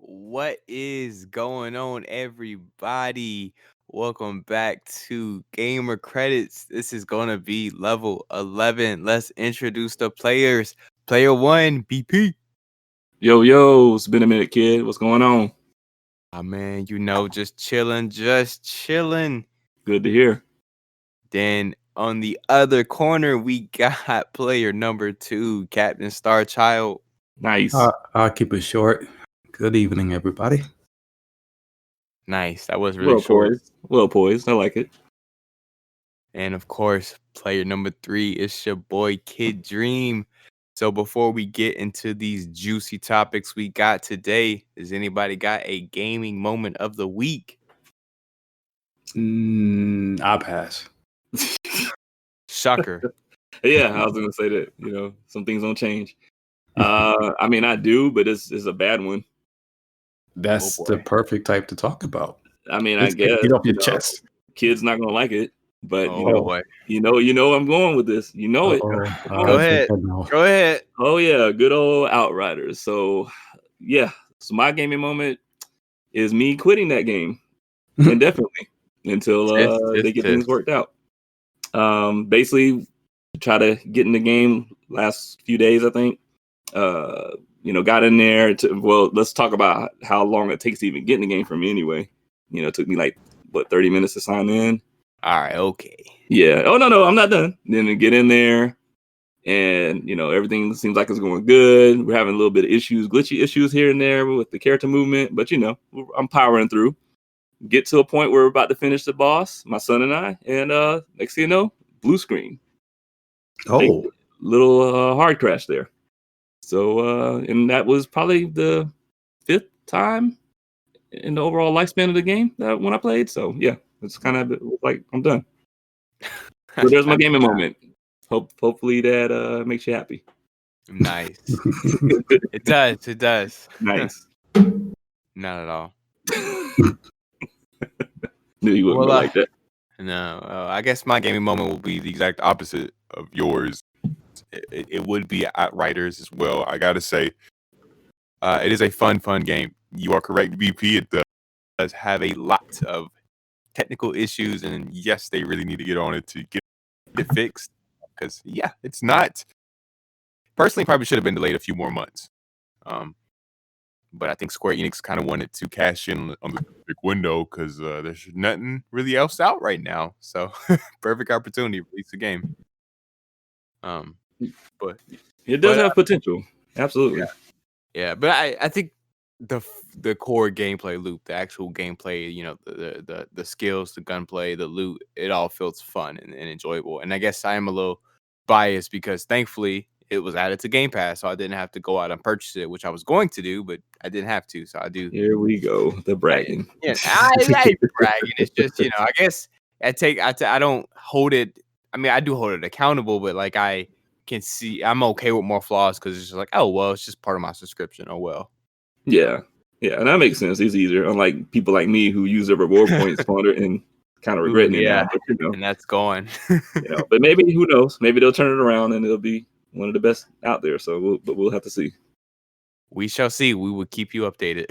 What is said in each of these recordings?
What is going on, everybody? Welcome back to Gamer Credits. This is going to be level 11. Let's introduce the players. Player 1, BP. Yo, it's been a minute, kid. What's going on? Man, just chilling, Good to hear. Then on the other corner, we got player number 2, Captain Starchild. Nice. I'll keep it short. Good evening, everybody. Nice. That was really short. Well poised. I like it. And of course, player number 3 is your boy Kid Dream. So before we get into these juicy topics we got today, has anybody got a gaming moment of the week? I'll pass. Shocker. Yeah, I was gonna say that. Some things don't change. I mean, I do, but it's a bad one. That's the perfect type to talk about. I mean, I guess get off your chest. Kid's not gonna like it, but boy. you know I'm going with this. You know it. Go ahead. Go ahead. Oh yeah, good old Outriders. So yeah, so my gaming moment is me quitting that game indefinitely until they get things worked out. Basically try to get in the game last few days, I think. Got in there let's talk about how long it takes to even get in the game for me anyway. It took me 30 minutes to sign in. All right, okay. Yeah. Oh no, I'm not done. Then to get in there and everything seems like it's going good. We're having a little bit of glitchy issues here and there with the character movement, but I'm powering through. Get to a point where we're about to finish the boss, my son and I, and next thing you know, blue screen. Little hard crash there. So and that was probably the 5th time in the overall lifespan of the game that when I played. So yeah, it's kind of like I'm done. So there's my gaming moment. Hopefully that makes you happy. Nice. It does. Nice. Not at all. Knew you wouldn't go like that. No, I guess my gaming moment will be the exact opposite of yours. It would be Outriders as well. I gotta say, it is a fun game. You are correct, BP. It does have a lot of technical issues, and yes, they really need to get on it to get it fixed. Because it's not. Personally, probably should have been delayed a few more months. But I think Square Enix kind of wanted to cash in on the big window because there's nothing really else out right now. So perfect opportunity to release the game. But it does have potential. Absolutely. Yeah, but I think the core gameplay loop, the actual gameplay, the skills, the gunplay, the loot, it all feels fun and enjoyable. And I guess I am a little biased because thankfully it was added to Game Pass, so I didn't have to go out and purchase it, which I was going to do, but I didn't have to, so I do. Here we go, the bragging. I ain't bragging. It's just I guess I don't hold it. I mean, I do hold it accountable, but I can see I'm okay with more flaws because it's just oh well, it's just part of my subscription. Oh well. Yeah, and that makes sense. It's easier, unlike people like me who use their reward points squander and kind of regretting it now. But, and that's gone. But maybe who knows? Maybe they'll turn it around and it'll be one of the best out there. So we'll have to see. We shall see. We will keep you updated.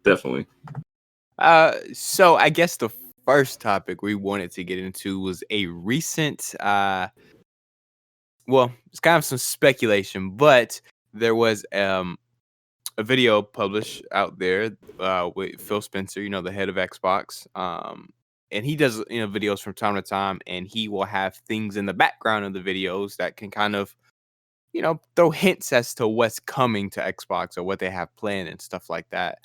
Definitely. So I guess the first topic we wanted to get into was a recent it's kind of some speculation, but there was a video published out there with Phil Spencer, the head of Xbox. And he does videos from time to time, and he will have things in the background of the videos that can kind of throw hints as to what's coming to Xbox or what they have planned and stuff like that.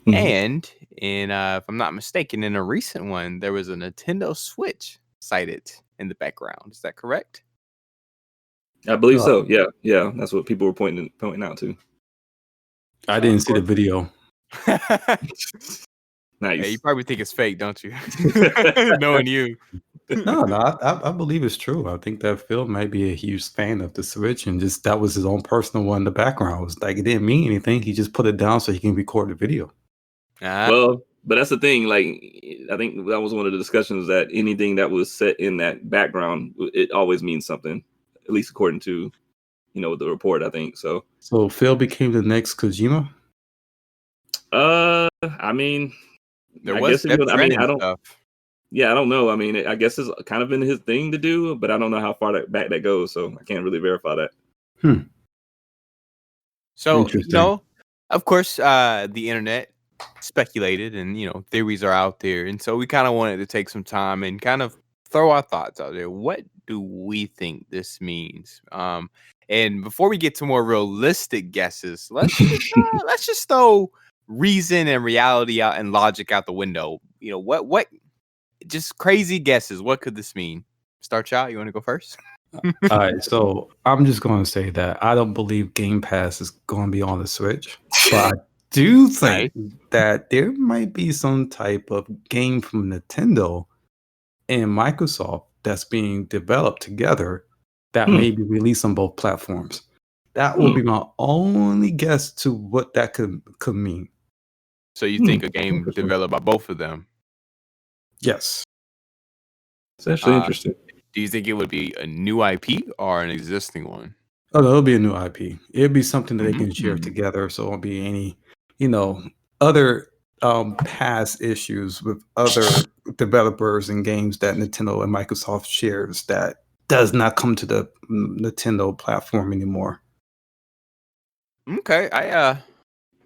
Mm-hmm. And if I'm not mistaken, in a recent one, there was a Nintendo Switch cited in the background. Is that correct? I believe so. Yeah. That's what people were pointing out to. I didn't see the video. Nice. Yeah, you probably think it's fake, don't you? Knowing you. No, I believe it's true. I think that Phil might be a huge fan of the Switch, and just that was his own personal one in the background. It was it didn't mean anything. He just put it down so he can record the video. Well, but that's the thing. I think that was one of the discussions that anything that was set in that background, it always means something, at least according to, the report, I think. So Phil became the next Kojima? I mean, There I was guess if Death you, I mean, I Stranding don't. stuff. Yeah, I don't know. I mean, I guess it's kind of been his thing to do, but I don't know how far back that goes, so I can't really verify that. So, Interesting. of course, the internet speculated and, theories are out there. And so we kind of wanted to take some time and kind of throw our thoughts out there. What do we think this means? And before we get to more realistic guesses, let's just throw reason and reality out and logic out the window. What just crazy guesses. What could this mean? Start out. You want to go first? All right, so I'm just going to say that I don't believe Game Pass is going to be on the Switch, but I do think that there might be some type of game from Nintendo and Microsoft that's being developed together that may be released on both platforms. That will be my only guess to what that could mean. So you think a game developed by both of them? Yes. It's actually interesting. Do you think it would be a new IP or an existing one? Oh, it'll be a new IP. It'll be something that they can share together. So it won't be any, other past issues with other developers and games that Nintendo and Microsoft shares that does not come to the Nintendo platform anymore. Okay, I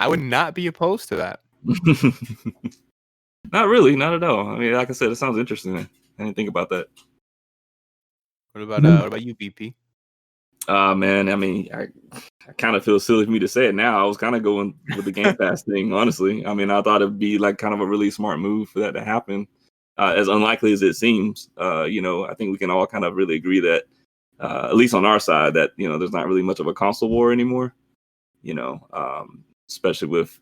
would not be opposed to that. Not really, not at all. I mean, like I said, it sounds interesting. I didn't think about that. What about you, BP? Man, I mean, I kind of feel silly for me to say it now. I was kind of going with the Game Pass thing, honestly. I mean, I thought it'd be like kind of a really smart move for that to happen. As unlikely as it seems, I think we can all kind of really agree that, at least on our side, that there's not really much of a console war anymore. Especially with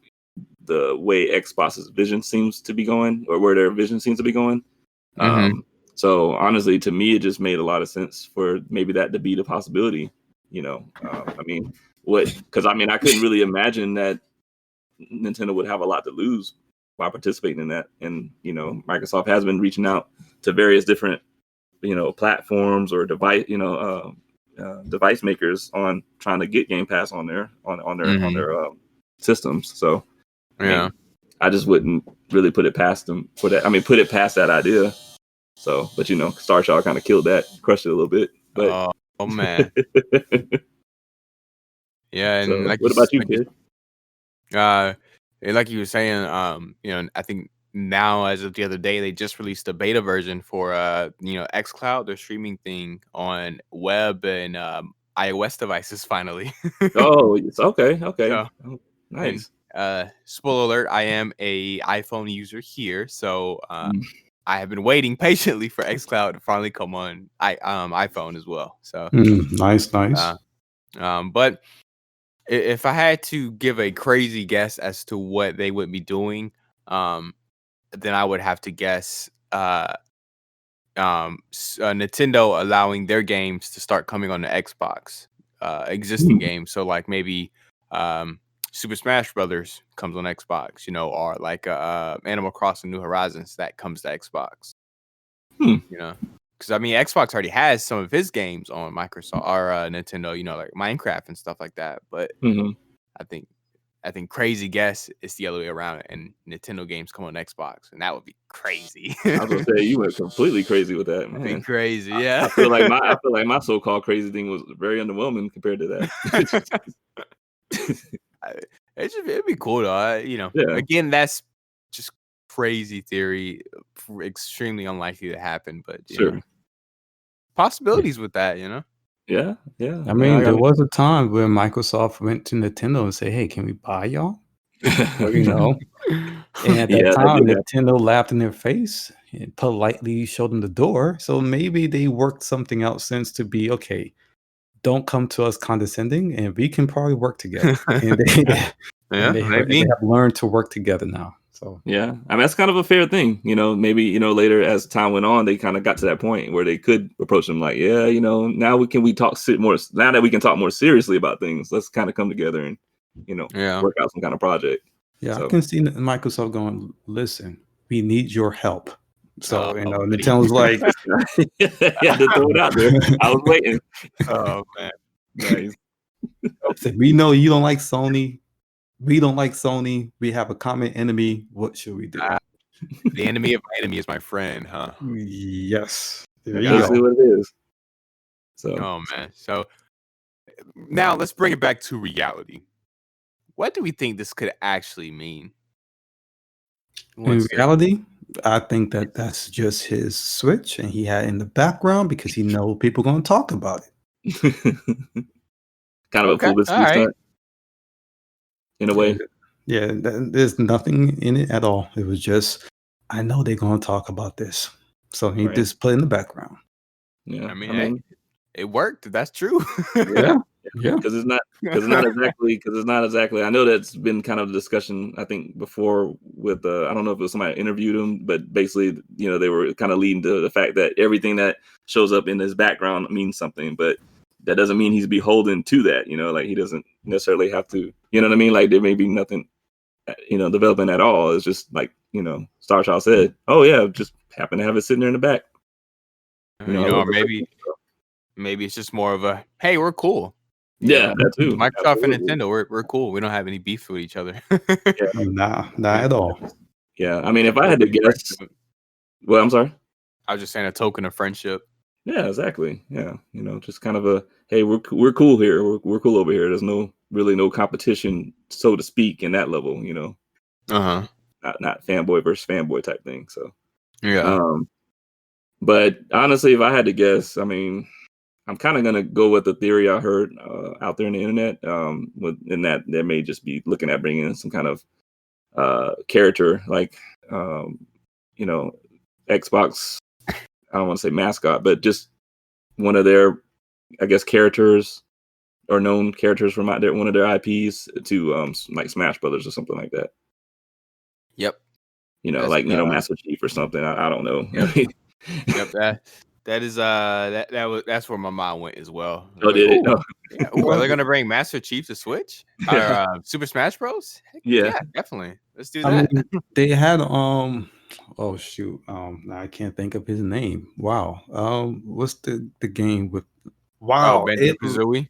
the way Xbox's vision seems to be going, or where their vision seems to be going. So honestly, to me, it just made a lot of sense for maybe that to be the possibility. I mean, because I couldn't really imagine that Nintendo would have a lot to lose by participating in that. And, Microsoft has been reaching out to various different, platforms or device makers on trying to get Game Pass on their systems. So, I mean, I just wouldn't really put it past them for that. I mean, put it past that idea. So, but Star Child kind of killed that, crushed it a little bit. But oh man, yeah. And so, what about you, kid? Like you were saying, I think now as of the other day, they just released a beta version for xCloud, their streaming thing on web and iOS devices finally. Oh, it's okay. So, Nice. And, spoiler alert, I am a iPhone user here, so I have been waiting patiently for xCloud to finally come on iPhone as well. So nice. But if I had to give a crazy guess as to what they would be doing, then I would have to guess Nintendo allowing their games to start coming on the Xbox, existing games. So like maybe Super Smash Brothers comes on Xbox, or like Animal Crossing New Horizons that comes to Xbox. Because I mean, Xbox already has some of his games on Microsoft or Nintendo, like Minecraft and stuff like that. But I think crazy guess is the other way around, and Nintendo games come on Xbox, and that would be crazy. I was gonna say you went completely crazy with that, man. That'd be crazy, yeah. I feel like my so-called crazy thing was very underwhelming compared to that. It'd be cool though. Again, that's just crazy theory, extremely unlikely to happen, but possibilities with that, Yeah. I mean, there was a time where Microsoft went to Nintendo and said, "Hey, can we buy y'all?" Or, and at that time, Nintendo laughed in their face and politely showed them the door. So maybe they worked something out since to be okay. Don't come to us condescending, and we can probably work together. And they have learned to work together now. So yeah, I mean that's kind of a fair thing, Maybe later as time went on, they kind of got to that point where they could approach them like, now we can talk more. Now that we can talk more seriously about things, let's kind of come together and work out some kind of project. Yeah, so I can see Microsoft going, listen, we need your help. So Nintendo's like, yeah, to throw it out there. I was waiting. Oh man, nice. We know you don't like Sony. We don't like Sony. We have a common enemy. What should we do? The enemy of my enemy is my friend, huh? Yes. There That's you go. what it is. So, oh man. So now let's bring it back to reality. What do we think this could actually mean? In reality, I think that that's just his switch, and he had in the background because he know people gonna talk about it. kind of a publicity stunt in a way. Yeah, there's nothing in it at all. It was just, I know they're gonna talk about this, so he just put in the background. Yeah, I mean, it worked. That's true. Yeah. Because it's not exactly. I know that's been kind of a discussion. I think before with I don't know if it was somebody interviewed him, but basically, they were kind of leading to the fact that everything that shows up in his background means something, but that doesn't mean he's beholden to that. Like he doesn't necessarily have to. You know what I mean? Like there may be nothing, developing at all. It's just like Star Child said, "Oh yeah, just happen to have it sitting there in the back." Or maybe it's just more of a, hey, we're cool. Yeah, that too. Microsoft and Nintendo, we're cool. We don't have any beef with each other. Nah, not at all. Yeah, I mean, if I had to guess, well, I'm sorry. I was just saying a token of friendship. Yeah, exactly. Yeah, just kind of a, hey, we're cool here. We're cool over here. There's no competition, so to speak, in that level. Not fanboy versus fanboy type thing. So yeah. But honestly, if I had to guess, I mean, I'm kind of gonna go with the theory I heard out there in the internet. In that they may just be looking at bringing in some kind of character, like Xbox. I don't want to say mascot, but just one of their, I guess, characters or known characters from one of their IPs to like Smash Brothers or something like that. Yep. Master Chief or something. I don't know. Yep. That's where my mind went as well. Oh, did it? Oh. Yeah. Are they gonna bring Master Chief to Switch? Or Super Smash Bros? Yeah, definitely. Let's do that. I mean, they had oh shoot, I can't think of his name. Wow. What's the game with Banjo-Kazooie?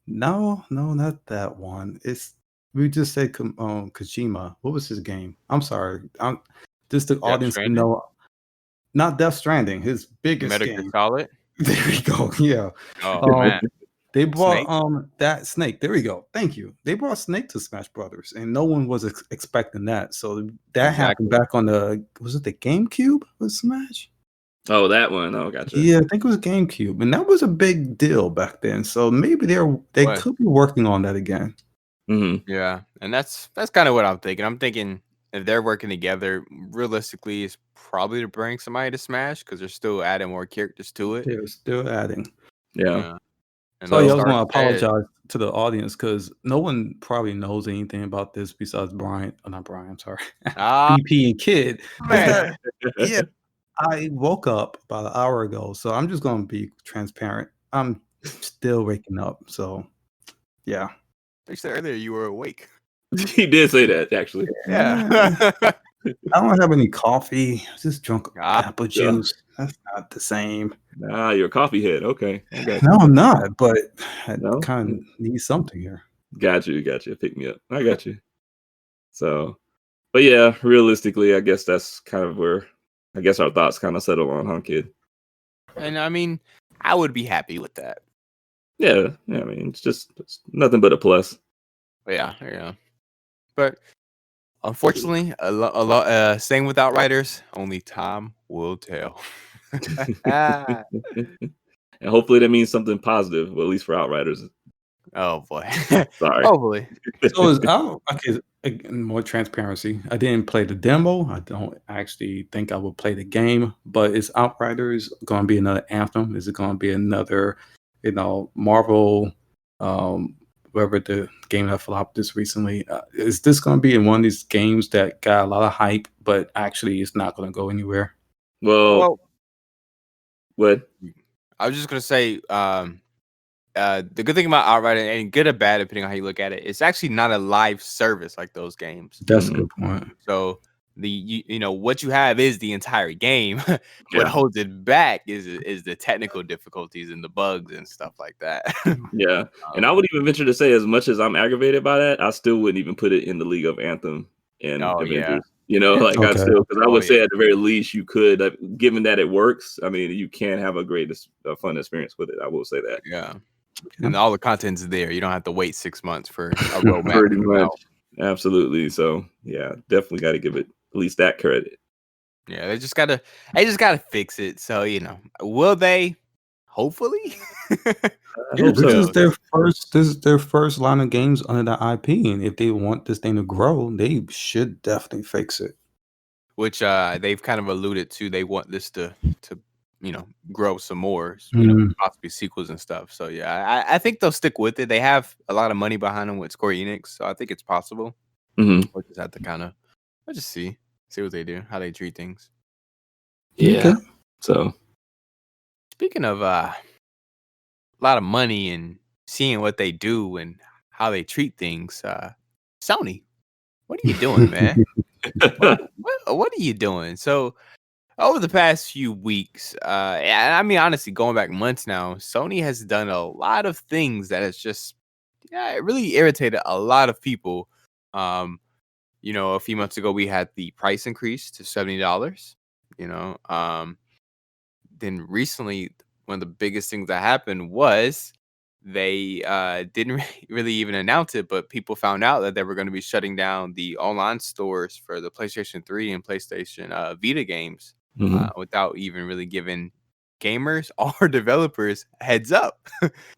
No, not that one. We just said Kojima. What was his game? I'm sorry. Just the audience can know. Not Death Stranding, his biggest Metal game. Gear Solid. There we go. Yeah. Oh man. They brought that Snake. There we go. Thank you. They brought Snake to Smash Brothers, and no one was expecting that. So that happened back on was it the GameCube with Smash? Oh, that one. Oh, gotcha. Yeah, I think it was GameCube, and that was a big deal back then. So maybe they could be working on that again. Mm-hmm. Yeah, and that's kind of what I'm thinking. I'm thinking if they're working together, realistically, it's probably to bring somebody to Smash because they're still adding more characters to it. They're still adding. Yeah. And so I was going to apologize to the audience because no one probably knows anything about this besides Brian. Oh, not Brian. I'm sorry. BP and Kid. Yeah. I woke up about an hour ago, so I'm just going to be transparent. I'm still waking up. So, yeah. You said earlier you were awake. He did say that, actually. Yeah. I don't have any coffee. I just drunk apple juice. That's not the same. Nah, you're a coffee head. Okay. No, I'm not, but I kind of need something here. Got you. Pick me up. I got you. So, but yeah, realistically, I guess that's kind of where our thoughts kind of settle on, huh, Kid? And I mean, I would be happy with that. Yeah. I mean, it's nothing but a plus. Yeah. But unfortunately, a lot. Staying with Outriders, only time will tell. And hopefully that means something positive, well, at least for Outriders. Oh boy. Sorry. Hopefully. So more transparency. I didn't play the demo. I don't actually think I will play the game, but is Outriders going to be another Anthem? Is it going to be another, Marvel, whatever the game that flopped this recently? Is this going to be in one of these games that got a lot of hype, but actually it's not going to go anywhere? Well, what? I was just going to say, the good thing about Outriders, and good or bad depending on how you look at it, it's actually not a live service like those games. That's a good point. So what you have is the entire game. What holds it back is the technical difficulties and the bugs and stuff like that. Yeah, and I would even venture to say, as much as I'm aggravated by that, I still wouldn't even put it in the league of Anthem and Avengers. Like I still, because I would say at the very least you could, given that it works. I mean, you can have a fun experience with it. I will say that. Yeah, and all the content's there. You don't have to wait 6 months for a roadmap. Pretty much, absolutely. So yeah, definitely got to give it at least that credit. Yeah, they just gotta fix it. So will they? Hopefully. This is their first line of games under the IP, and if they want this thing to grow, they should definitely fix it. Which they've kind of alluded to. They want this to grow some more, possibly sequels and stuff. So yeah, I think they'll stick with it. They have a lot of money behind them with Square Enix, so I think it's possible. We'll just have to let's just see what they do, how they treat things. Yeah. Okay. So speaking of a lot of money and seeing what they do and how they treat things, Sony, what are you doing, man? What are you doing? So over the past few weeks, I mean, honestly, going back months now, Sony has done a lot of things that has just, it really irritated a lot of people. A few months ago, we had the price increase to $70. Then recently, one of the biggest things that happened was they didn't really even announce it, but people found out that they were going to be shutting down the online stores for the PlayStation 3 and PlayStation Vita games without even really giving gamers or developers heads up.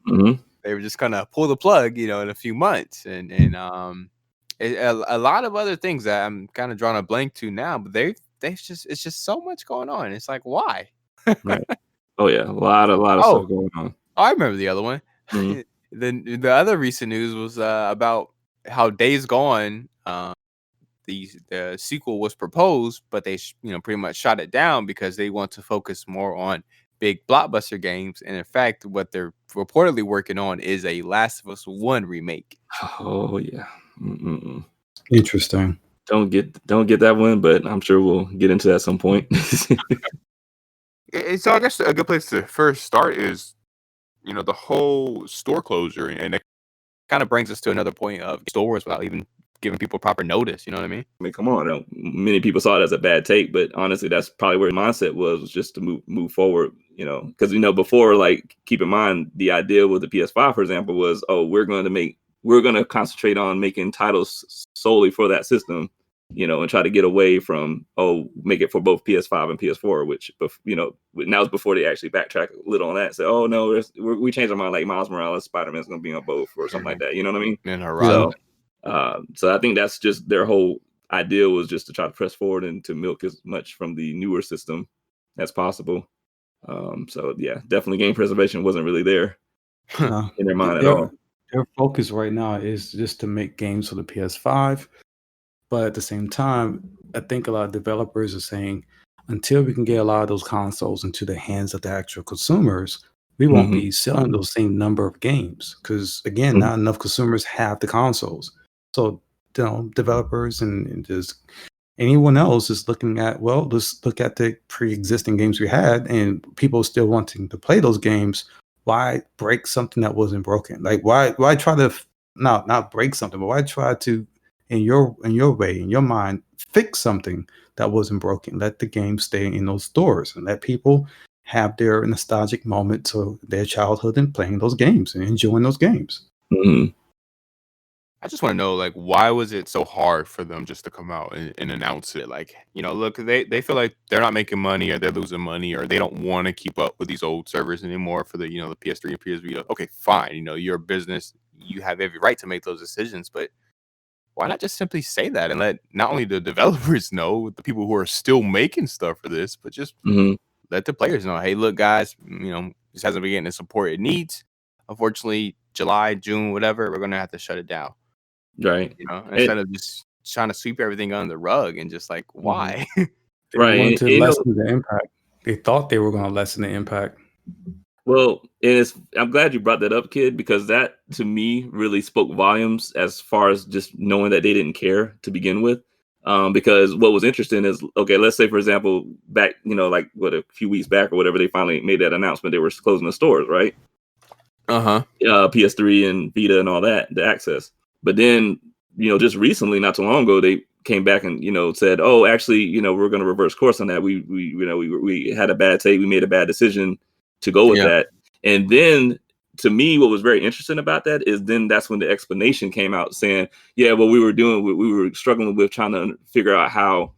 They were just gonna pull the plug, in a few months, and a lot of other things that I'm kind of drawing a blank to now. But it's just so much going on. It's like, why? Right. Oh yeah, a lot of stuff going on. I remember the other one. The other recent news was about how Days Gone, the sequel was proposed, but they pretty much shot it down because they want to focus more on big blockbuster games. And in fact, what they're reportedly working on is a Last of Us 1 remake. Oh yeah. Interesting. Don't get that one, but I'm sure we'll get into that at some point. So I guess a good place to first start is, the whole store closure, and it kind of brings us to another point of stores without even giving people proper notice. You know what I mean? I mean, come on. Many people saw it as a bad take, but honestly, that's probably where the mindset was just to move forward. Because before, like, keep in mind the idea with the PS5, for example, was we're going to concentrate on making titles solely for that system. And try to get away from, make it for both PS5 and PS4, which, now it's before they actually backtrack a little on that and say, oh, no, we changed our mind, like Miles Morales, Spider-Man's going to be on both or something like that. You know what I mean? So I think that's just their whole idea was just to try to press forward and to milk as much from the newer system as possible. So, yeah, definitely game preservation wasn't really there in their mind at all. Their focus right now is just to make games for the PS5. But at the same time, I think a lot of developers are saying, until we can get a lot of those consoles into the hands of the actual consumers, we won't be selling those same number of games. Because, again, not enough consumers have the consoles. So, developers and just anyone else is looking at, well, let's look at the pre-existing games we had, and people still wanting to play those games. Why break something that wasn't broken? Like, why try to not break something, but why try to, in your way, in your mind, fix something that wasn't broken? Let the game stay in those stores and let people have their nostalgic moment to their childhood and playing those games and enjoying those games. I just want to know, like, why was it so hard for them just to come out and announce it? Like, look, they feel like they're not making money, or they're losing money, or they don't want to keep up with these old servers anymore for the the PS3 and PS Vita. Okay, fine. You're a business, you have every right to make those decisions, but why not just simply say that and let not only the developers know, the people who are still making stuff for this, but just let the players know, hey, look, guys, this hasn't been getting the support it needs. Unfortunately, July, June, whatever, we're gonna have to shut it down. Right. Instead of just trying to sweep everything under the rug and just like, why? They wanted to lessen the impact. They thought they were going to lessen the impact. Well, I'm glad you brought that up, kid, because that to me really spoke volumes as far as just knowing that they didn't care to begin with. Because what was interesting is, okay, let's say for example, back, like a few weeks back or whatever, they finally made that announcement they were closing the stores, right? PS3 and Vita and all that, the access. But then, just recently, not too long ago, they came back and said, oh, actually, we're going to reverse course on that. We had a bad take. We made a bad decision to go with that. And then, to me, what was very interesting about that is then that's when the explanation came out saying, yeah, what we were struggling with trying to figure out how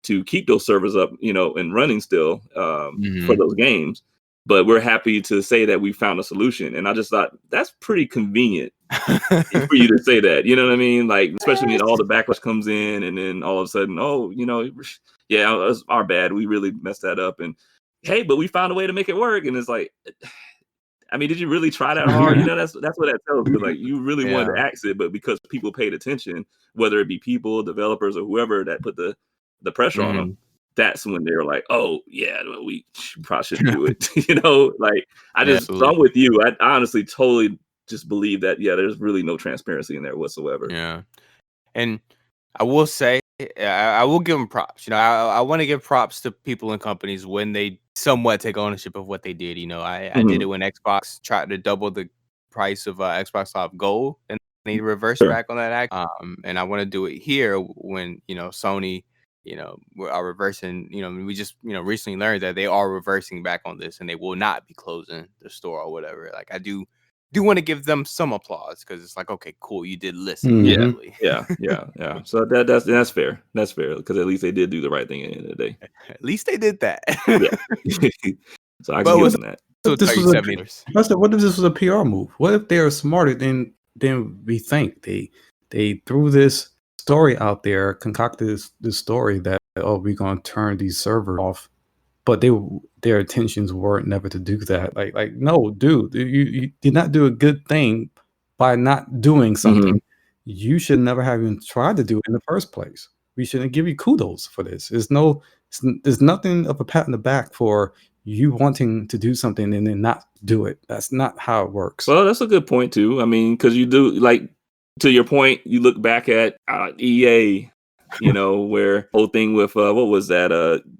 to keep those servers up, and running still for those games. But we're happy to say that we found a solution. And I just thought that's pretty convenient for you to say that. You know what I mean? Like, especially when all the backlash comes in and then all of a sudden, oh, yeah, it was our bad. We really messed that up. And hey, but we found a way to make it work. And it's like, I mean, did you really try that hard? That's what that tells me. Like, you really wanted to axe it, but because people paid attention, whether it be people, developers, or whoever that put the pressure on them, that's when they were like, oh yeah, we probably shouldn't do it. Like, so I'm with you. I honestly totally just believe that, there's really no transparency in there whatsoever. Yeah. And I will say, I will give them props. I want to give props to people and companies when they somewhat take ownership of what they did. I did it when Xbox tried to double the price of Xbox Live Gold, and they reversed back on that act. And I want to do it here when Sony, are reversing. We just recently learned that they are reversing back on this, and they will not be closing the store or whatever. Like, I do want to give them some applause because it's like, okay, cool, you did listen. Yeah. So that's fair. That's fair because at least they did do the right thing at the end of the day. At least they did that. So I can give them that. I said, what if this was a PR move? What if they are smarter than we think? They threw this story out there, concocted this story that, oh, we're gonna turn these servers off, but their intentions weren't never to do that. Like no, dude, you did not do a good thing by not doing something you should never have even tried to do in the first place. We shouldn't give you kudos for this. There's nothing of a pat on the back for you wanting to do something and then not do it. That's not how it works. Well, that's a good point too. I mean, because you do, like, to your point, you look back at EA, where whole thing with what was that?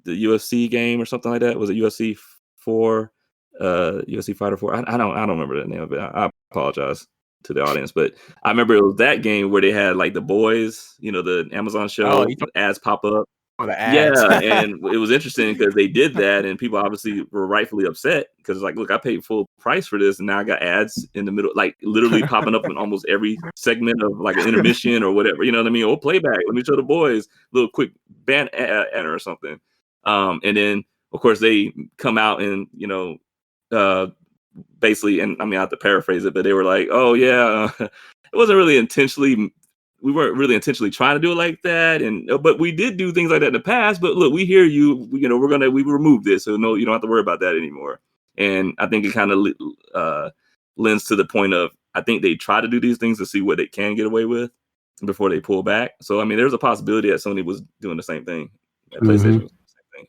The UFC game or something like that? Was it UFC 4? UFC Fighter 4? I don't remember the name of it. I apologize to the audience, but I remember it was that game where they had like The Boys, the Amazon show, ads pop up. Yeah, and it was interesting because they did that, and people obviously were rightfully upset because it's like, look, I paid full price for this, and now I got ads in the middle, like literally popping up in almost every segment of like an intermission or whatever. You know what I mean? Or playback. Let me show the boys little quick band ad or something. And then of course they come out and basically, and I mean I have to paraphrase it, but they were like, oh yeah, it wasn't really intentionally. We weren't really intentionally trying to do it like that, but we did do things like that in the past. But look, we hear you. We remove this, so no, you don't have to worry about that anymore. And I think it kind of lends to the point of, I think they try to do these things to see what they can get away with before they pull back. So I mean, there's a possibility that Sony was doing the same thing. That PlayStation was doing the same thing.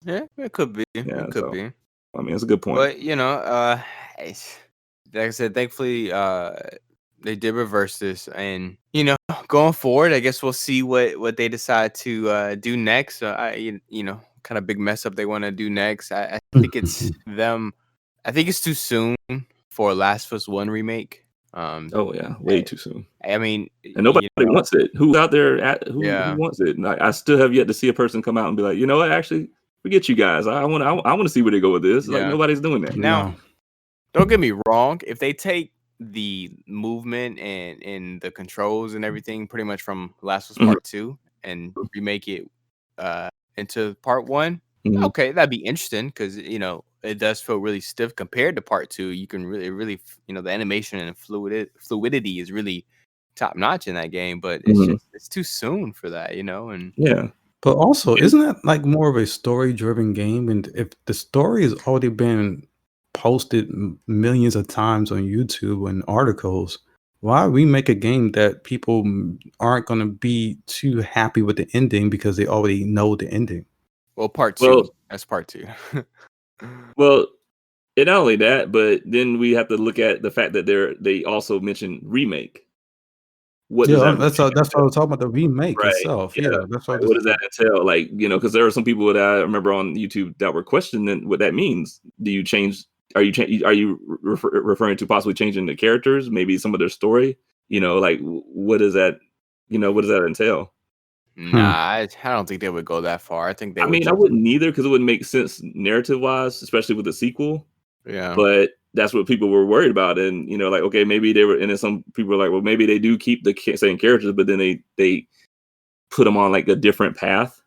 Yeah, it could be. Yeah, it could be. I mean, it's a good point. But like I said, thankfully, they did reverse this, and going forward, I guess we'll see what they decide to do next. Kind of big mess up they want to do next. I think it's them. I think it's too soon for Last of Us 1 remake. Oh yeah, way too soon. I mean, and nobody wants it. Who's out there? Who wants it? Like, I still have yet to see a person come out and be like, you know what? Actually, forget you guys. I want to see where they go with this. Like, nobody's doing that now. Don't get me wrong. If they take the movement and the controls and everything pretty much from Last of Us Part 2 and remake it into Part 1, okay, that'd be interesting because it does feel really stiff compared to Part 2. You can really the animation and fluidity is really top notch in that game, but it's too soon for that, and but also, isn't that like more of a story driven game? And if the story has already been posted millions of times on YouTube and articles, why remake a game that people aren't going to be too happy with the ending because they already know the ending? Well, Part 2. That's Part 2. Well, and not only that, but then we have to look at the fact that they also mentioned remake. what does that that's what I was talking about, the remake right? itself. Yeah. Yeah, that's Like, what does that entail? Like, because there are some people that I remember on YouTube that were questioning what that means. Do you change? Are you referring to possibly changing the characters? Maybe some of their story? Like what does that? What does that entail? Nah, I don't think they would go that far. I think they I would mean, I just, wouldn't either because it wouldn't make sense narrative wise, especially with the sequel. yeah. But that's what people were worried about, and like, okay, maybe they were, and then some people were like, well, maybe they do keep the same characters, but then they put them on like a different path.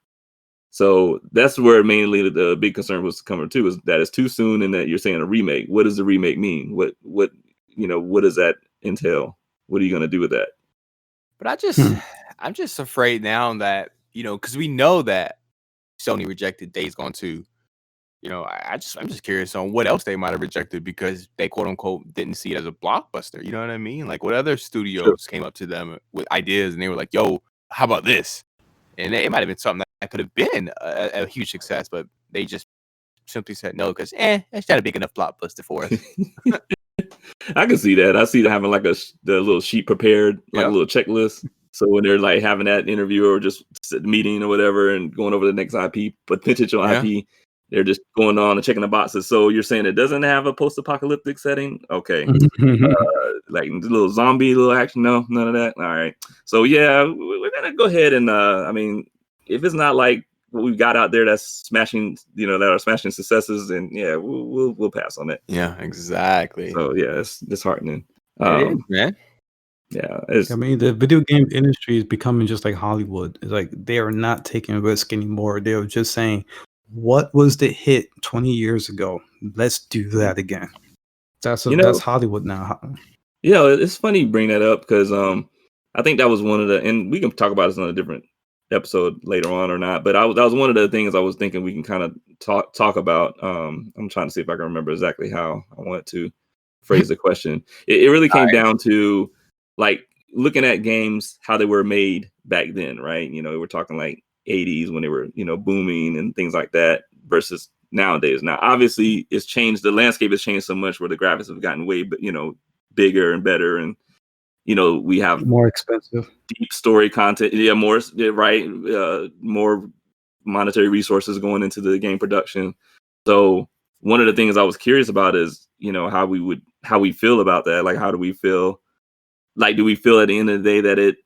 So that's where mainly the big concern was coming to, is that it's too soon, and that you're saying a remake. What does the remake mean? What does that entail? What are you going to do with that? But I'm just afraid now that, because we know that Sony rejected Days Gone 2. I'm just curious on what else they might have rejected because they quote unquote didn't see it as a blockbuster. You know what I mean? Like, what other studios came up to them with ideas and they were like, "Yo, how about this?" And it might have been something that could have been a huge success, but they just simply said no because that's not a big enough blockbuster for us. I can see that. I see them having like the little sheet prepared, like a little checklist. So when they're like having that interview or just meeting or whatever and going over the next IP, potential IP, they're just going on and checking the boxes. So you're saying it doesn't have a post-apocalyptic setting? Okay. Like little zombie, little action? No, none of that. All right. So yeah, we're gonna go ahead and I mean, if it's not like what we've got out there that's smashing, that are smashing successes, and yeah, we'll pass on it. Yeah, exactly. So yeah, it's disheartening. It is, man. Yeah, I mean, the video game industry is becoming just like Hollywood. It's like they are not taking risk anymore. They're just saying, "What was the hit 20 years ago? Let's do that again." That's Hollywood now. Yeah, it's funny you bring that up because I think that was one of the, and we can talk about this on a different episode later on or not. But that was one of the things I was thinking we can kind of talk about. I'm trying to see if I can remember exactly how I wanted to phrase the question. It really came down to like looking at games, how they were made back then, right? We're talking like 80s when they were, booming and things like that versus nowadays. Now, obviously, it's changed. The landscape has changed so much where the graphics have gotten way, bigger and better, and we have more expensive, deep story content. Yeah, more right, more monetary resources going into the game production. So one of the things I was curious about is how we feel about that. Like, how do we feel? Like, do we feel at the end of the day that it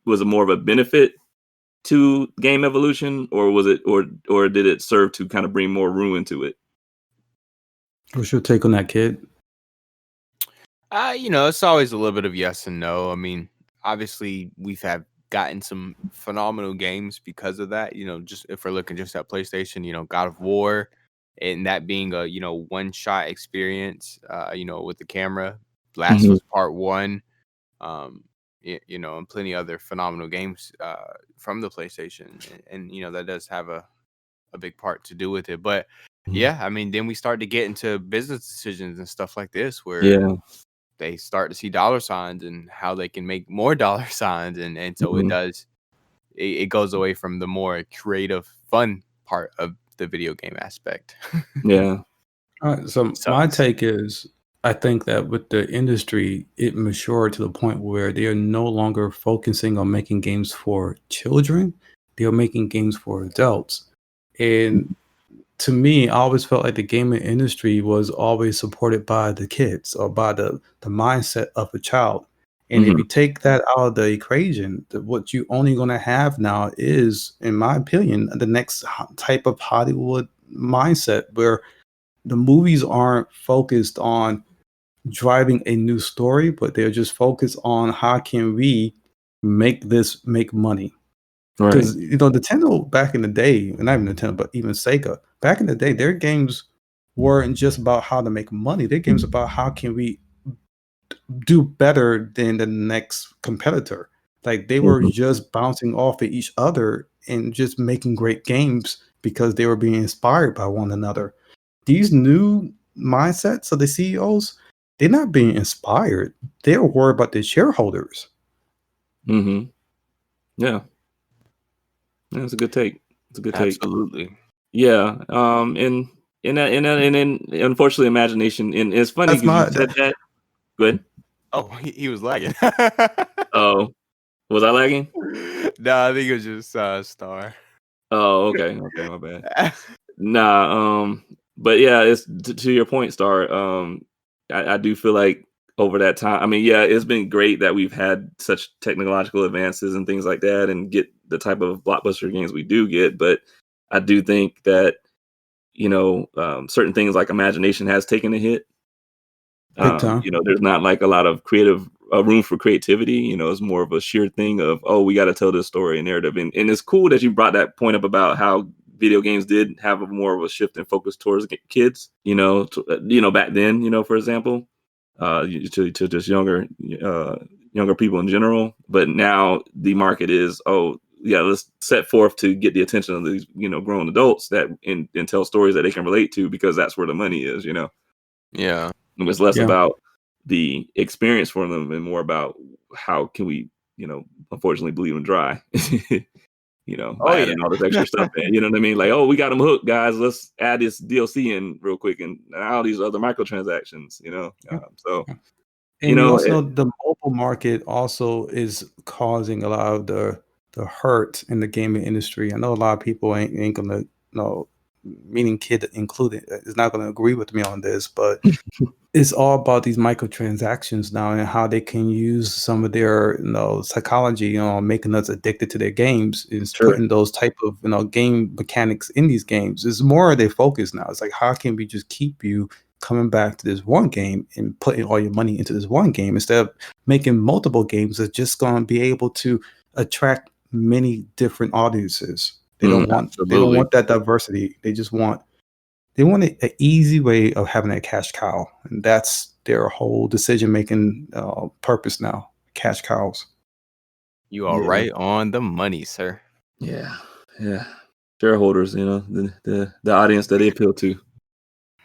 was more of a benefit to game evolution, or was it, or did it serve to kind of bring more ruin to it? What's your take on that, kid? It's always a little bit of yes and no. I mean, obviously we've gotten some phenomenal games because of that. Just if we're looking just at PlayStation, God of War, and that being a one-shot experience, with the camera. Last was Part 1. And plenty other phenomenal games from the PlayStation, and that does have a big part to do with it. But yeah, I mean, then we start to get into business decisions and stuff like this, where they start to see dollar signs and how they can make more dollar signs, and so it goes away from the more creative, fun part of the video game aspect. Yeah. All right, so my take is, I think that with the industry, it matured to the point where they are no longer focusing on making games for children. They are making games for adults. And to me, I always felt like the gaming industry was always supported by the kids or by the mindset of a child. And if you take that out of the equation, what you only going to have now is, in my opinion, the next type of Hollywood mindset where the movies aren't focused on driving a new story, but they're just focused on how can we make money. Because Nintendo back in the day, not even Nintendo, but even Sega back in the day, their games weren't just about how to make money. Their games about how can we do better than the next competitor. Like they were just bouncing off of each other and just making great games because they were being inspired by one another. These new mindsets of the CEOs, they're not being inspired. They're worried about their shareholders. Yeah. That's a good take. It's a good take. Absolutely. Yeah. And then unfortunately, imagination. And it's funny because you said that. Go ahead. Oh, he was lagging. Oh, was I lagging? No, I think it was just Star. Oh, okay, my bad. Nah, but yeah, it's to your point, Star. I do feel like over that time, I mean, yeah, it's been great that we've had such technological advances and things like that, and get the type of blockbuster games we do get. But I do think that certain things like imagination has taken a hit. Big time. There's not like a lot of creative room for creativity. It's more of a sheer thing of, oh, we got to tell this story and narrative. And it's cool that you brought that point up about how video games did have more of a shift and focus towards kids, back then, for example, to just younger people in general. But now the market is, oh, yeah, let's set forth to get the attention of these, grown adults that and tell stories that they can relate to, because that's where the money is, Yeah. It was less about the experience for them and more about how can we, unfortunately bleed them dry, by adding all this extra stuff in. You know what I mean? Like, oh, we got them hooked, guys. Let's add this DLC in real quick and all these other microtransactions, so. And you also know the mobile market also is causing a lot of the hurt in the gaming industry. I know a lot of people ain't gonna meaning kid included, is not gonna agree with me on this, but it's all about these microtransactions now and how they can use some of their psychology, making us addicted to their games, is putting those type of game mechanics in these games. It's more their focus now. It's like, how can we just keep you coming back to this one game and putting all your money into this one game instead of making multiple games that's just going to be able to attract many different audiences. They don't want that diversity. They want an easy way of having a cash cow, and that's their whole decision making purpose now. Cash cows. You are right on the money, sir. Yeah. Shareholders, the audience that they appeal to.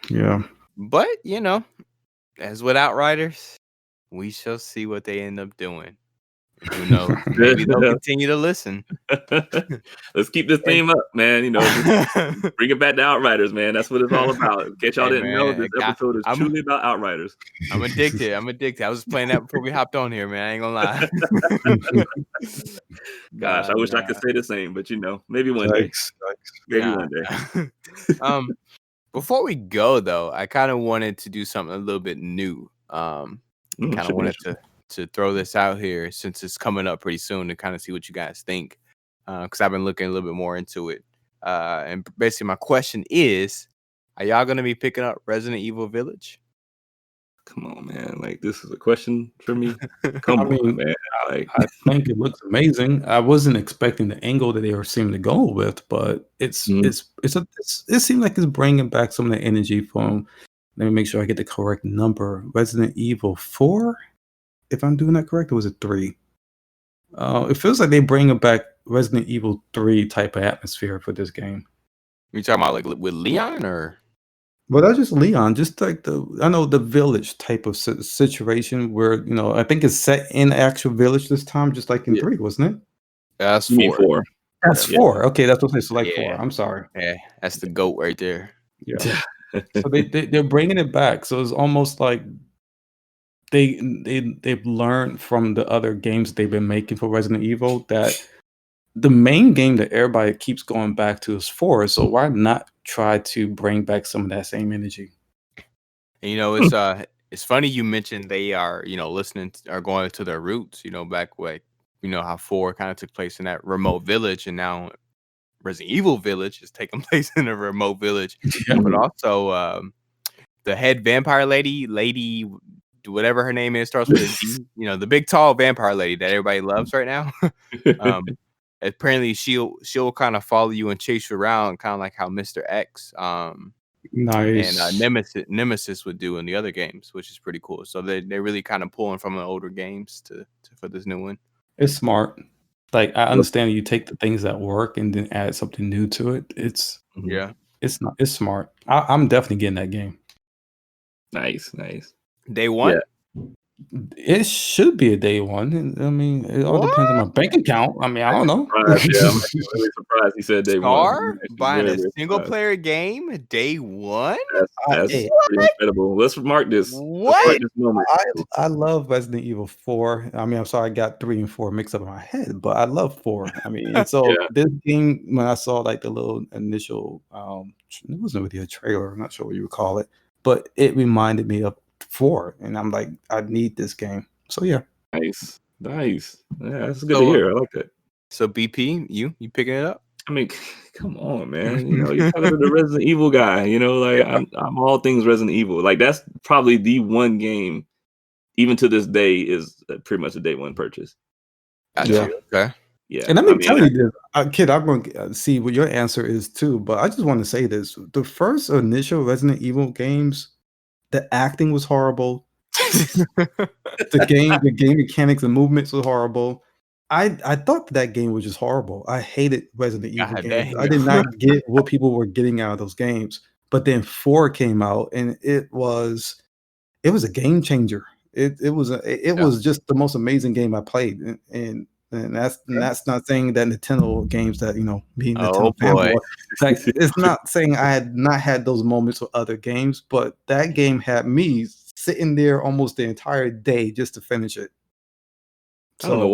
Yeah. But, as with Outriders, we shall see what they end up doing. And who knows? Maybe they'll continue to listen. Let's keep this theme up, man. Just bring it back to Outriders, man. That's what it's all about. In case y'all didn't know, this episode is truly about Outriders. I'm addicted. I was playing that before we hopped on here, man. I ain't gonna lie. Gosh, I wish I could say the same, but maybe one day. Maybe one day. Before we go, though, I kind of wanted to do something a little bit new. Kind of wanted to throw this out here since it's coming up pretty soon to kind of see what you guys think, because I've been looking a little bit more into it. And basically, my question is, are y'all going to be picking up Resident Evil Village? Come on, man. Like, this is a question for me. Come on, man. I think it looks amazing. I wasn't expecting the angle that they were seeming to go with, but it seems like it's bringing back some of the energy from. Let me make sure I get the correct number. Resident Evil 4, if I'm doing that correct, or was it 3? It feels like they're bringing back Resident Evil 3 type of atmosphere for this game. You talking about like with Leon or? Well, that's just Leon, just like the village type of situation where, I think it's set in actual village this time, just like in 3, wasn't it? That's 4. That's 4. Okay, that's what I said. Like 4. I'm sorry. Yeah, that's the GOAT right there. Yeah. So they're bringing it back. So it's almost like they've learned from the other games they've been making for Resident Evil that the main game that everybody keeps going back to is 4. So why not try to bring back some of that same energy? And it's funny you mentioned they are are going to their roots. Back like how 4 kind of took place in that remote village, and now Resident Evil Village is taking place in a remote village. Yeah. But also the head vampire lady, whatever her name is, starts with a D. The big tall vampire lady that everybody loves right now. Apparently she'll kind of follow you and chase you around, kind of like how Mr. X nice and Nemesis would do in the other games, which is pretty cool. So they're really kind of pulling from the older games for this new one. It's smart. Like, I understand you take the things that work and then add something new to it. It's smart. I'm definitely getting that game. Nice. Day one? It should be a day one. I mean, it all depends on my bank account. I mean, I don't know. I'm actually really surprised he said day one. Star buying a single player game day one? That's pretty incredible. Let's mark this. What? Mark this moment. I love Resident Evil 4. I mean, I'm sorry I got 3 and 4 mixed up in my head, but I love 4. I mean, and so this game, when I saw like the little initial, it wasn't really a trailer. I'm not sure what you would call it, but it reminded me of 4, and I'm like, I need this game. So yeah. Nice. Yeah, that's good to hear. I like that. So BP, you picking it up? I mean, come on, man. You know, you're talking to the Resident Evil guy. You know, like I'm all things Resident Evil. Like that's probably the one game, even to this day, is pretty much a day one purchase. Yeah. Okay. Yeah. And let me tell you this, kid, I'm going to see what your answer is too, but I just want to say this. The first initial Resident Evil games, the acting was horrible. the game mechanics and movements were horrible. I thought that game was just horrible. I hated Resident Evil games. I did not get what people were getting out of those games. But then 4 came out, and it was a game changer. It was just the most amazing game I played, and that's not saying that Nintendo games that being Nintendo fanboy. Like, it's not saying I had not had those moments with other games, but that game had me sitting there almost the entire day just to finish it. I don't know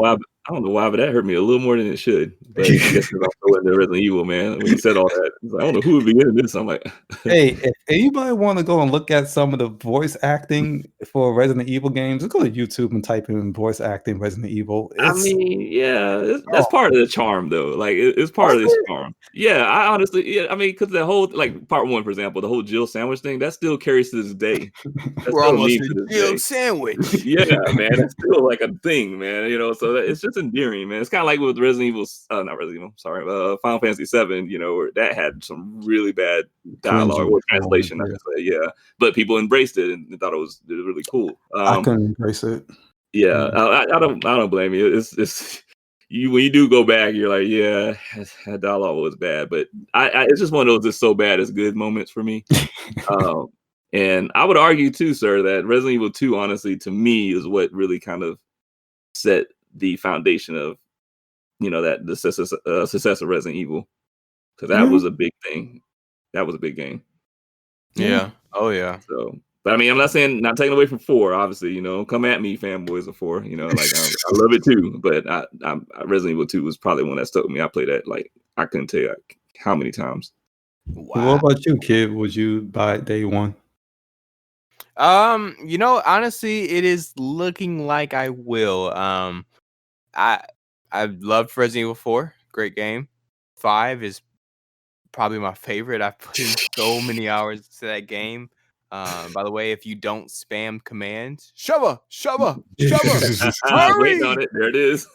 why, but that hurt me a little more than it should. But I guess because I'm so into Resident Evil, man. When you said all that, I don't know who would be into this. I'm like, hey, if anybody want to go and look at some of the voice acting for Resident Evil games, go to YouTube and type in voice acting Resident Evil. I mean, yeah, that's part of the charm, though. Like, it's part of this charm. Yeah, I honestly, I mean, because the whole, like, part 1, for example, the whole Jill sandwich thing, that still carries to this day. We're almost a Jill sandwich. Yeah, man, it's still like a thing, man. You know, so it's just endearing, man. It's kind of like with Resident Evil, not Resident Evil, sorry, Final Fantasy 7. You know, where that had some really bad dialogue or translation, I should say. Yeah, but people embraced it and thought it was really cool. I couldn't embrace it. Yeah, I don't blame you. It's you when you do go back, you're like, yeah, that dialogue was bad, but it's just one of those that's so bad it's good moments for me. And I would argue too, sir, that Resident Evil 2, honestly, to me, is what really kind of set the foundation of, that the success of Resident Evil, because that was a big thing. That was a big game. Yeah. Oh yeah. So, but I mean, I'm not taking away from 4. Obviously, come at me, fanboys of 4. Like I love it too, but Resident Evil 2 was probably one that stuck with me. I played that like I couldn't tell you how many times. Wow. What about you, kid? Would you buy it day one? Honestly, it is looking like I will. I loved Resident Evil 4. Great game. 5 is probably my favorite. I've put in so many hours to that game. By the way, if you don't spam commands, shove her, hurry! Waiting on it. There it is.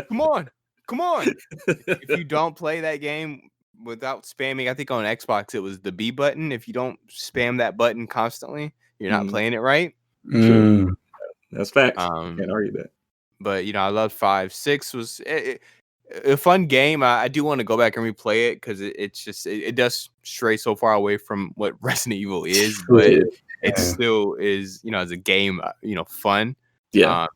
Come on. If you don't play that game without spamming, I think on Xbox it was the B button. If you don't spam that button constantly, you're not playing it right. Sure. That's facts. Can't argue that. But I love 5. 6 was a fun game. I do want to go back and replay it because it does stray so far away from what Resident Evil is, but it still is, as a game, fun. Yeah.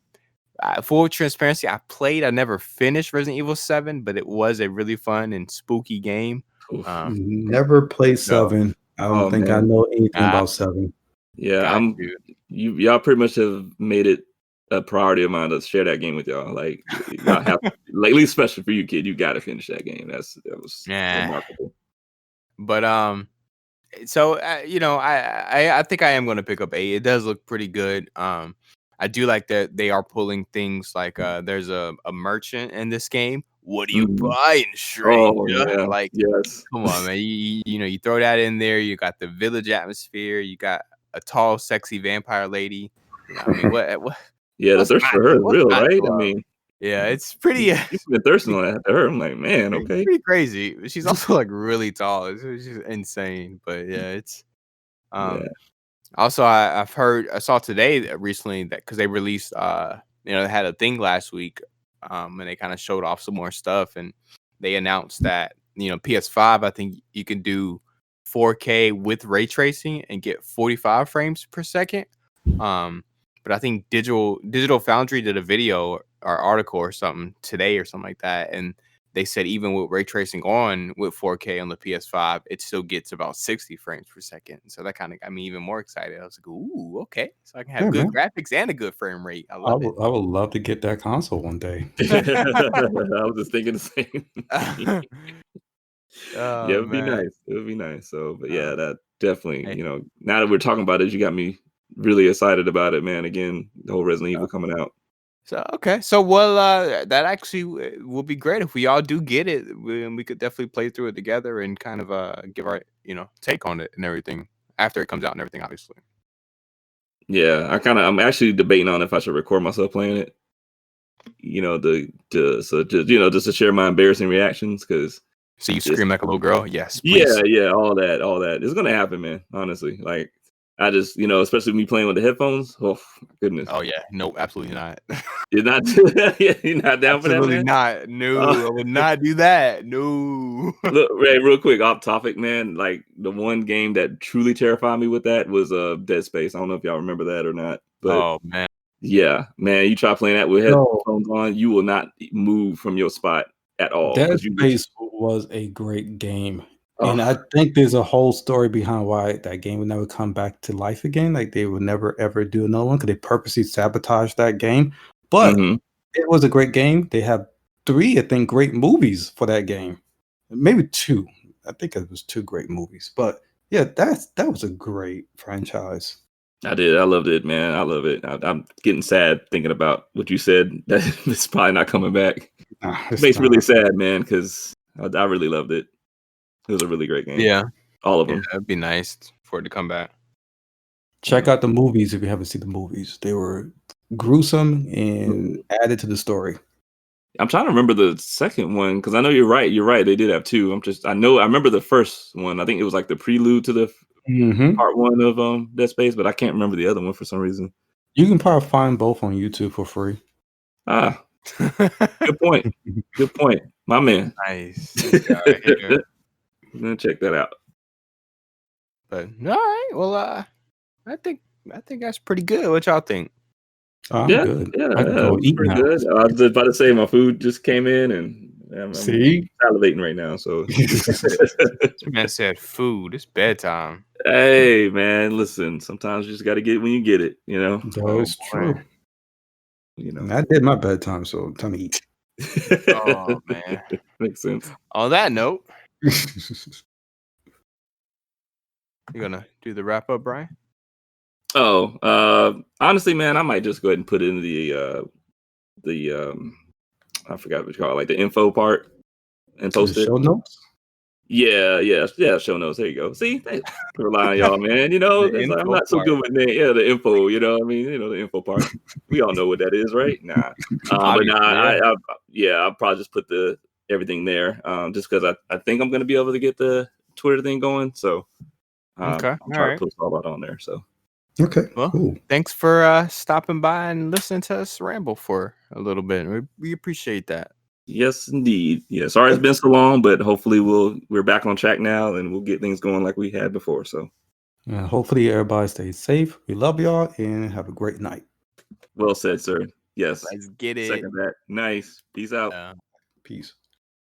Full transparency, I never finished Resident Evil 7, but it was a really fun and spooky game. Never played 7. I don't think I know anything about 7. Yeah, y'all pretty much have made it a priority of mine to share that game with y'all. Like, y'all have, like, at least especially for you, kid, you got to finish that game. That was remarkable. But so I think I am going to pick up 8. It does look pretty good. I do like that they are pulling things like there's a merchant in this game. What are you buying, stranger? Oh, yeah. Like, yes. Come on, man. You throw that in there. You got the village atmosphere. You got a tall, sexy vampire lady. I mean, what? Yeah, the thirst for her is real, right? I mean, yeah, it's pretty. You've been thirsting on that to her. I'm like, man, okay. It's pretty crazy. She's also like really tall. It's just insane. But yeah, it's. Also, I saw today recently that because they released, they had a thing last week, and they kind of showed off some more stuff, and they announced that PS5, I think you can do 4K with ray tracing and get 45 frames per second. But but I think Digital Foundry did a video or article or something today or something like that, and they said even with ray tracing on with 4K on the PS5, it still gets about 60 frames per second. So that kind of got me even more excited. I was like, ooh, okay. So I can have good graphics and a good frame rate. I love it. I would love to get that console one day. I was just thinking the same thing. Oh, Yeah, it would be man. nice. It would be nice. So, but yeah, that definitely, now that we're talking about it, you got me really excited about it, man. Again, the whole Resident Evil coming out. So okay, so well, that actually will be great if we all do get it. We could definitely play through it together and kind of give our take on it and everything after it comes out and everything, obviously. Yeah, I'm actually debating on if I should record myself playing it. Just to share my embarrassing reactions, because so you scream like a little girl. Yes, please. Yeah, all that. It's gonna happen, man. Honestly, like I just, especially me playing with the headphones. Oh goodness. Oh yeah, no, absolutely not. You're not, you're not down for that, Absolutely man? not. No, I would not do that. No. Look, Ray, real quick, off topic, man. Like the one game that truly terrified me with that was Dead Space. I don't know if y'all remember that or not, but Oh man, yeah, man, you try playing that with headphones on, you will not move from your spot at all. Dead Space was a great game. And I Oh, think there's a whole story behind why that game would never come back to life again. Like they would never ever do another one because they purposely sabotaged that game. But it was a great game. They have 3, I think, great movies for that game. Maybe 2. I think it was 2 great movies. But yeah, that was a great franchise. I did. I loved it, man. I love it. I'm getting sad thinking about what you said. That it's probably not coming back. It makes me really sad, man, because I really loved it. It was a really great game. yeah, all of them. That'd be nice for it to come back. Check out the movies if you haven't seen the movies. They were gruesome and added to the story. I'm trying to remember the second one because I know you're right. You're right. They did have 2. I remember the first one. I think it was like the prelude to the part 1 of Dead Space, but I can't remember the other one for some reason. You can probably find both on YouTube for free. Ah, good point. Good point, my man. Nice. I'm gonna check that out. But all right, well, I think that's pretty good. What y'all think? I'm good. I can go eat now. Good. I was about to say my food just came in, and I'm salivating right now. So, This man said food. It's bedtime. Hey, man, listen. Sometimes you just got to get it when you get it. That's true. I did my bedtime, so time to eat. Oh man, makes sense. On that note, you gonna do the wrap up, Brian? Oh, honestly, man, I might just go ahead and put in the I forgot what you call it, like the info part, and post it. Show notes. Yeah, show notes. There you go. See, thanks for relying on y'all, man. I'm not so good with that. Yeah, the info. The info part. We all know what that is, right? Nah, but nah, I'll probably just put everything there, just because I think I'm gonna be able to get the Twitter thing going. So, okay, I'll try to post all that on there. So, okay, well, cool. Thanks for stopping by and listening to us ramble for a little bit. We appreciate that. Yes, indeed. Yeah, sorry it's been so long, but hopefully we're back on track now and we'll get things going like we had before. So, hopefully everybody stays safe. We love y'all and have a great night. Well said, sir. Yes. Let's get it. Second that. Nice. Peace out. Peace.